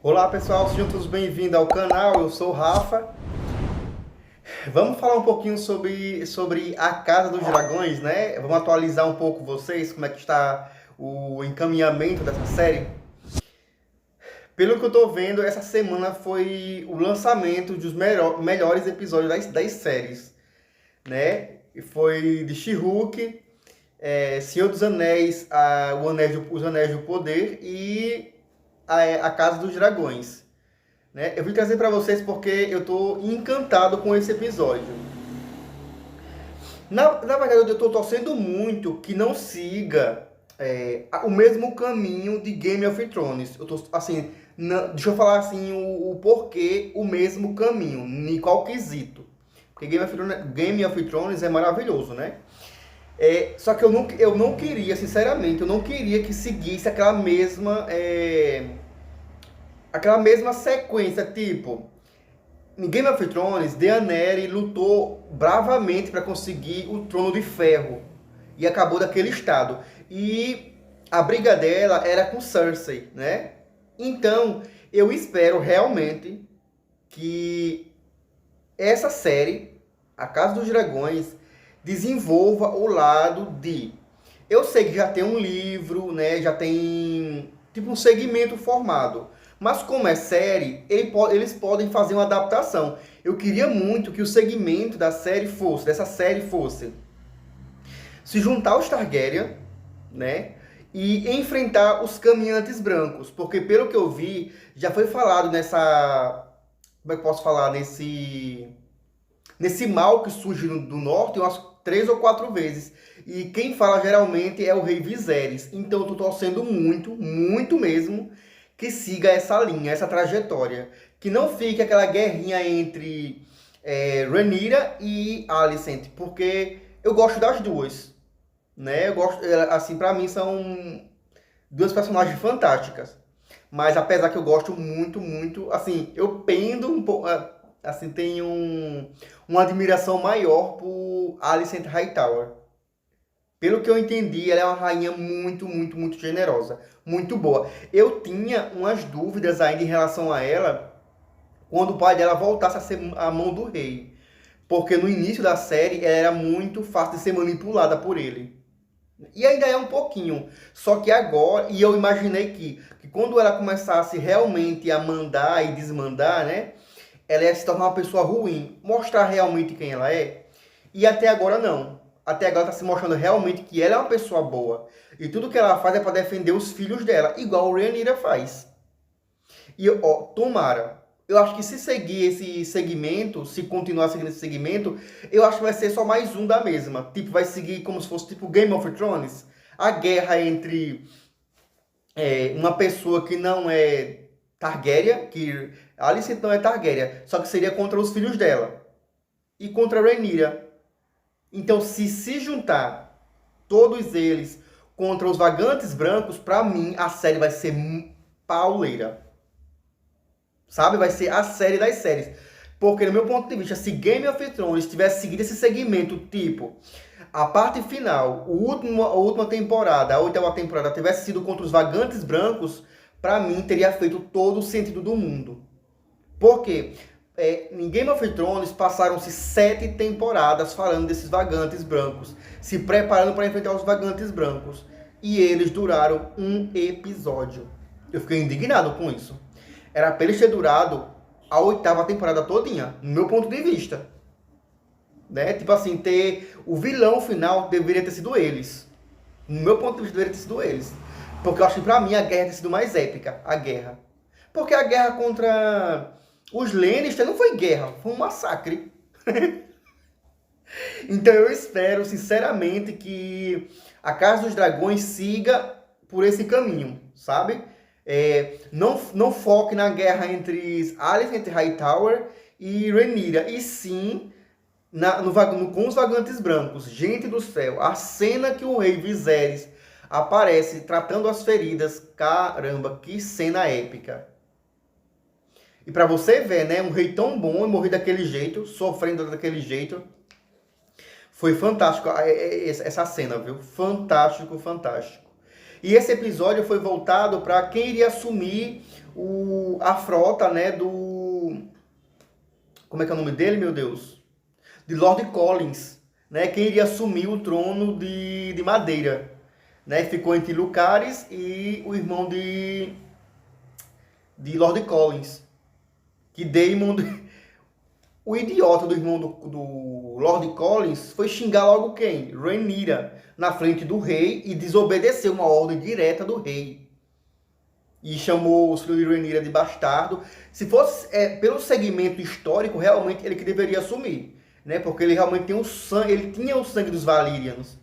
Olá pessoal, sejam todos bem-vindos ao canal, eu sou o Rafa. Vamos falar um pouquinho sobre a Casa dos Dragões, né? Vamos atualizar um pouco vocês, como é que está o encaminhamento dessa série. Pelo que eu tô vendo, essa semana foi o lançamento dos melhores episódios das séries, né? E foi de She-Hulk, Senhor dos Anéis, Os Anéis do Poder e a Casa dos Dragões. Né? Eu vim trazer para vocês porque eu estou encantado com esse episódio. Na verdade, eu estou torcendo muito que não siga o mesmo caminho de Game of Thrones. Eu tô, assim, deixa eu falar assim o porquê o mesmo caminho, em qual quesito. Porque Game of Thrones é maravilhoso, né? Só que eu não queria, sinceramente, eu não queria que seguisse aquela mesma sequência, tipo, em Game of Thrones, Daenerys lutou bravamente para conseguir o Trono de Ferro e acabou daquele estado. E a briga dela era com Cersei, né? Então, eu espero realmente que essa série, A Casa dos Dragões, desenvolva o lado de... Eu sei que já tem um livro, né? Já tem tipo um segmento formado. Mas como é série, eles podem fazer uma adaptação. Eu queria muito que o segmento dessa série fosse se juntar aos Targaryen, né? E enfrentar os caminhantes brancos. Porque pelo que eu vi, já foi falado nessa... Como é que eu posso falar? Nesse mal que surge do norte umas 3 ou 4 vezes. E quem fala geralmente é o rei Viserys. Então eu tô torcendo muito, muito mesmo, que siga essa linha, essa trajetória. Que não fique aquela guerrinha entre Rhaenyra e Alicent, porque eu gosto das duas, né? Eu gosto, assim, pra mim são duas personagens fantásticas. Mas apesar que eu gosto muito, muito, assim, eu pendo um pouco, assim, tenho uma admiração maior por Alicent Hightower. Pelo que eu entendi, ela é uma rainha muito, muito, muito generosa, muito boa. Eu tinha umas dúvidas ainda em relação a ela quando o pai dela voltasse a ser a mão do rei. Porque no início da série ela era muito fácil de ser manipulada por ele. E ainda é um pouquinho. Só que agora, e eu imaginei que quando ela começasse realmente a mandar e desmandar, né? Ela ia se tornar uma pessoa ruim, mostrar realmente quem ela é. E até agora não. Até agora está se mostrando realmente que ela é uma pessoa boa. E tudo que ela faz é para defender os filhos dela, igual o Rhaenyra faz. E, ó, tomara. Eu acho que se seguir esse segmento, se continuar seguindo esse segmento, eu acho que vai ser só mais um da mesma. Tipo, vai seguir como se fosse tipo Game of Thrones. A guerra entre uma pessoa que não é Targaryen, que Alicent não é Targaryen, só que seria contra os filhos dela. E contra a Rhaenyra. Então, se juntar todos eles contra os vagantes brancos, pra mim a série vai ser pauleira. Sabe? Vai ser a série das séries. Porque, no meu ponto de vista, se Game of Thrones tivesse seguido esse segmento, tipo, a parte final, a última temporada, a 8ª temporada, tivesse sido contra os vagantes brancos, pra mim teria feito todo o sentido do mundo. Por quê? Em Game of Thrones passaram-se 7 temporadas falando desses vagantes brancos, se preparando para enfrentar os vagantes brancos. E eles duraram um episódio. Eu fiquei indignado com isso. Era para eles ter durado a 8ª temporada todinha, no meu ponto de vista. Né? Tipo assim, ter o vilão final deveria ter sido eles. No meu ponto de vista, deveria ter sido eles. Porque eu acho que pra mim a guerra tem sido mais épica. A guerra. Porque a guerra contra os Lannister não foi guerra, foi um massacre. Então eu espero, sinceramente, que a Casa dos Dragões siga por esse caminho, sabe? Não foque na guerra entre Alicent Hightower e Rhaenyra, e sim com os vagantes brancos. Gente do céu, a cena que o rei Viserys aparece tratando as feridas, caramba, que cena épica. E pra você ver, né, um rei tão bom e morrer daquele jeito, sofrendo daquele jeito, foi fantástico essa cena, viu? Fantástico, fantástico. E esse episódio foi voltado para quem iria assumir a frota, né, do... Como é que é o nome dele, meu Deus? De Lord Collins, né? Quem iria assumir o trono de Madeira, né? Ficou entre Lucaris e o irmão de Lord Collins. Que Daemon... O idiota do irmão do Lord Collins foi xingar logo quem? Rhaenyra, na frente do rei, e desobedeceu uma ordem direta do rei. E chamou os filhos de Rhaenyra de bastardo. Se fosse pelo segmento histórico, realmente ele que deveria assumir, né? Porque ele realmente tem o sangue, ele tinha o sangue dos Valyrians,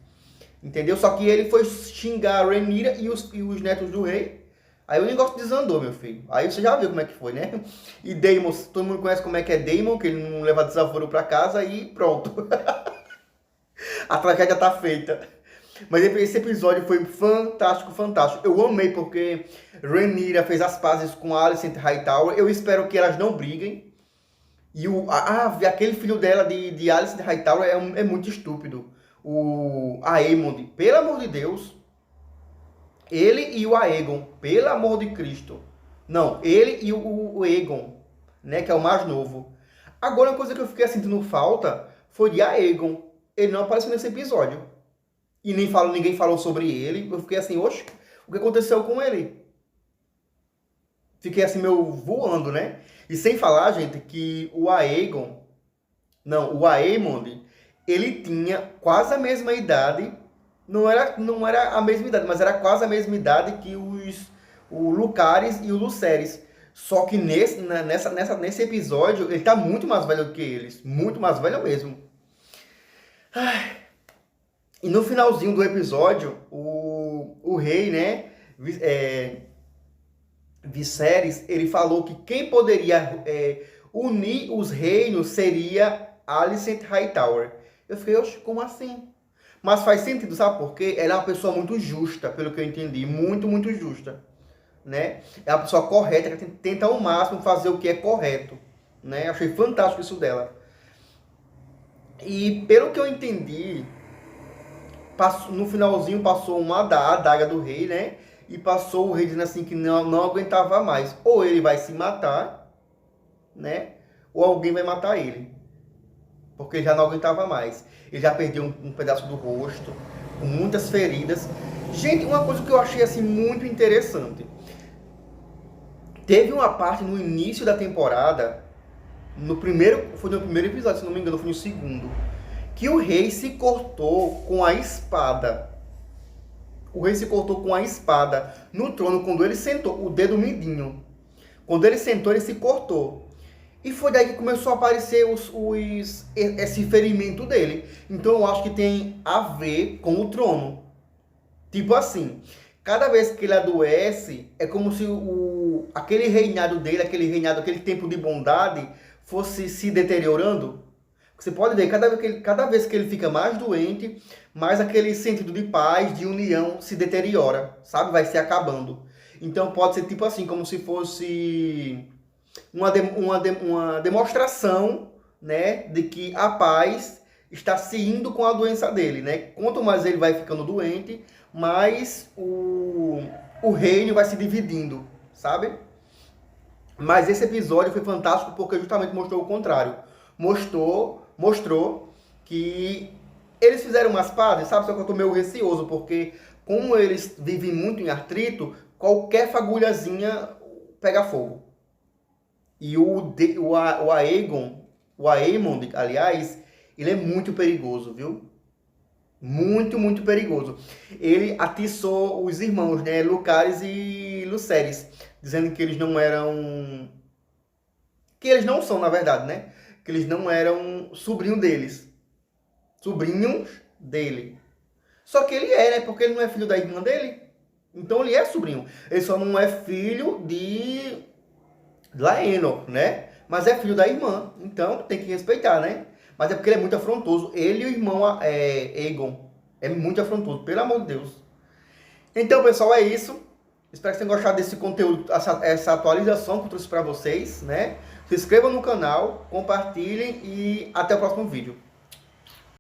entendeu? Só que ele foi xingar a Rhaenyra e os netos do rei. Aí o negócio desandou, meu filho. Aí você já viu como é que foi, né? E Daemon, todo mundo conhece como é que é Daemon, que ele não leva desaforo pra casa e pronto. A tragédia tá feita. Mas esse episódio foi fantástico, fantástico. Eu amei porque Rhaenyra fez as pazes com Alicent Hightower. Eu espero que elas não briguem. E aquele filho dela de Alicent Hightower é muito estúpido. O Aemond, pelo amor de Deus. Ele e o Aegon, pelo amor de Cristo. Não, ele e o Aegon, né, que é o mais novo. Agora, uma coisa que eu fiquei sentindo falta foi de Aegon. Ele não apareceu nesse episódio. E ninguém falou sobre ele. Eu fiquei assim, oxe, o que aconteceu com ele? Fiquei assim, meio voando, né? E sem falar, gente, que o Aemond, ele tinha quase a mesma idade. Não era a mesma idade, mas era quase a mesma idade que o Lucaris e o Lucerys. Só que nesse episódio, ele tá muito mais velho do que eles. Muito mais velho mesmo. Ai. E no finalzinho do episódio, o rei, né, Viserys, ele falou que quem poderia unir os reinos seria Alicent Hightower. Eu fiquei, oxe, como assim? Mas faz sentido, sabe por quê? Ela é uma pessoa muito justa, pelo que eu entendi. Muito, muito justa, né? É uma pessoa correta, que tenta ao máximo fazer o que é correto, né? Achei fantástico isso dela. E pelo que eu entendi, no finalzinho passou uma adaga do rei, né? E passou o rei dizendo assim que não aguentava mais. Ou ele vai se matar, né? Ou alguém vai matar ele. Porque ele já não aguentava mais. Ele já perdeu um pedaço do rosto, com muitas feridas. Gente, uma coisa que eu achei assim muito interessante. Teve uma parte no início da temporada, foi no primeiro episódio, se não me engano, foi no segundo, que o rei se cortou com a espada. O rei se cortou com a espada no trono quando ele sentou, o dedo mindinho. Quando ele sentou, ele se cortou. E foi daí que começou a aparecer esse ferimento dele. Então eu acho que tem a ver com o trono. Tipo assim, cada vez que ele adoece, é como se aquele reinado dele, aquele tempo de bondade, fosse se deteriorando. Você pode ver, cada vez que ele fica mais doente, mais aquele sentido de paz, de união se deteriora, sabe? Vai se acabando. Então pode ser tipo assim, como se fosse uma demonstração, né, de que a paz está se indo com a doença dele, né? Quanto mais ele vai ficando doente, mais o reino vai se dividindo, sabe? Mas esse episódio foi fantástico porque justamente mostrou o contrário. Mostrou que eles fizeram umas pazes, sabe? Só que eu tô meio receoso, porque como eles vivem muito em atrito, qualquer fagulhazinha pega fogo. E o Aemond, aliás, ele é muito perigoso, viu? Muito, muito perigoso. Ele atiçou os irmãos, né? Lucaris e Lucerys, dizendo que eles não eram... Que eles não são, na verdade, né? Que eles não eram sobrinho deles. Sobrinhos dele. Só que ele é, né? Porque ele não é filho da irmã dele. Então ele é sobrinho. Ele só não é filho de Laenor, né? Mas é filho da irmã. Então tem que respeitar, né? Mas é porque ele é muito afrontoso. Ele e o irmão Aegon. É muito afrontoso, pelo amor de Deus. Então, pessoal, é isso. Espero que vocês tenham gostado desse conteúdo, essa atualização que eu trouxe para vocês, né? Se inscrevam no canal, compartilhem e até o próximo vídeo.